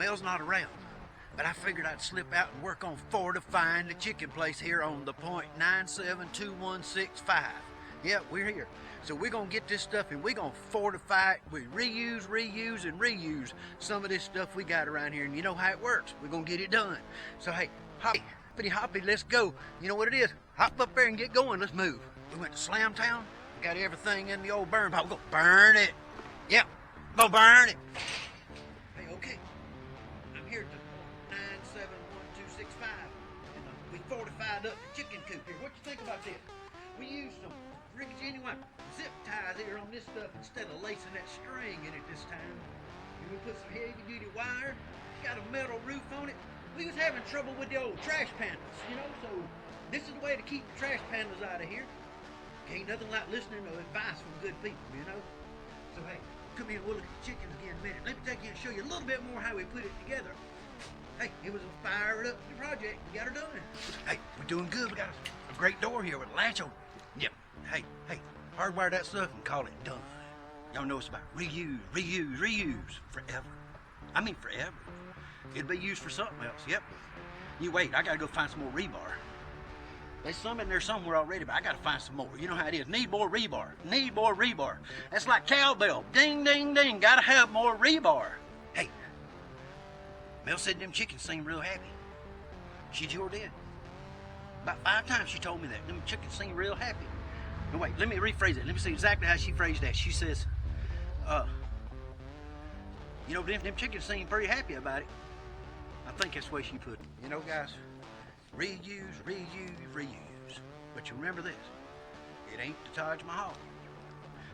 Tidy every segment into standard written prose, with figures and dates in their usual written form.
Mel's not around, but I figured I'd slip out and work on fortifying the chicken place here on the point 972165. Yeah, we're here. So we're gonna get this stuff and we're gonna fortify it. We reuse, and reuse some of this stuff we got around here, and you know how it works. We're gonna get it done. So hey, hoppy, let's go. You know what it is? Hop up there and get going. Let's move. We went to Slamtown. We got everything in the old burn pile. We're gonna burn it. Yep, go burn it. Hey, okay. I'm here at the 971265, and we fortified up the chicken coop here. What you think about this? We used some genuine zip ties here on this stuff instead of lacing that string in it this time. And we put some heavy-duty wire. Got a metal roof on it. We was having trouble with the old trash pandas, you know, so this is the way to keep the trash pandas out of here. Ain't nothing like listening to advice from good people, you know. So hey, come here and we'll look at the chickens again in a minute. Let me take you and show you a little bit more how we put it together. Hey, it was a fired up project. We got her done. Hey, we're doing good. We got a great door here with a latch open. Yep. Hey, hardwire that stuff and call it done. Y'all know it's about reuse forever. I mean forever. It'll be used for something else, yep. You wait, I gotta go find some more rebar. There's some in there somewhere already, but I gotta find some more. You know how it is, need more rebar, need more rebar. That's like cowbell, ding, ding, ding, gotta have more rebar. Hey, Mel said them chickens seem real happy. She sure did. About 5 times she told me that, them chickens seem real happy. No, wait, let me rephrase it. Let me see exactly how she phrased that. She says, you know, them chickens seem pretty happy about it. I think that's the way she put it. You know, guys, reuse. But you remember this, it ain't the Taj Mahal.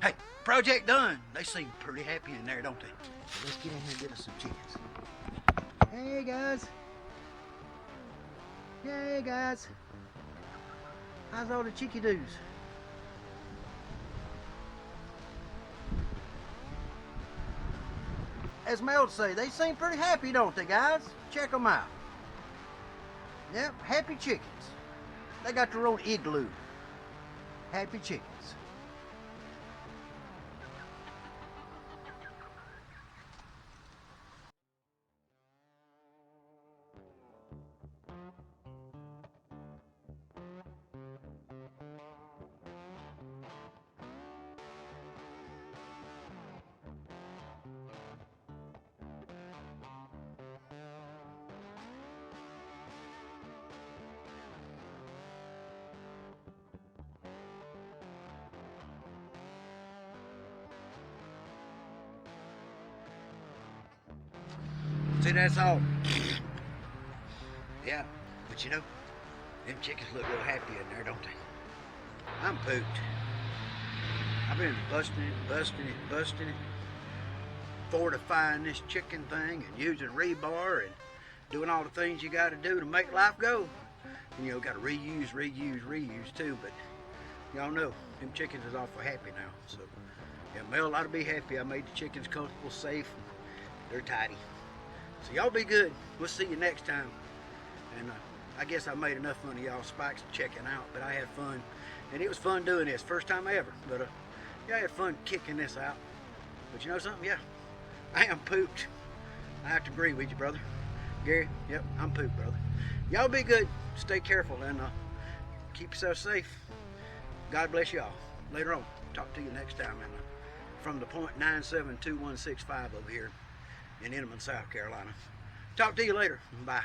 Hey, project done. They seem pretty happy in there, don't they? So let's get in here and get us some chickens. Hey, guys. How's all the chicky-doos? As Mel would say, they seem pretty happy, don't they, guys? Check them out. Yep, happy chickens. They got their own igloo. Happy chickens. See, that's all. Yeah, but you know, them chickens look real happy in there, don't they? I'm pooped. I've been busting it, fortifying this chicken thing and using rebar and doing all the things you gotta do to make life go. And you know, gotta reuse too, but y'all know, them chickens is awful happy now. So, yeah, Mel ought to be happy. I made the chickens comfortable, safe, they're tidy. So y'all be good. We'll see you next time. And I guess I made enough fun of y'all spikes checking out, but I had fun. And it was fun doing this. First time ever. But yeah, I had fun kicking this out. But you know something? Yeah, I am pooped. I have to agree with you, brother. Gary, yep, I'm pooped, brother. Y'all be good. Stay careful and keep yourself safe. God bless y'all. Later on. Talk to you next time. And from the point 972165 over here in Inman, South Carolina. Talk to you later. Bye.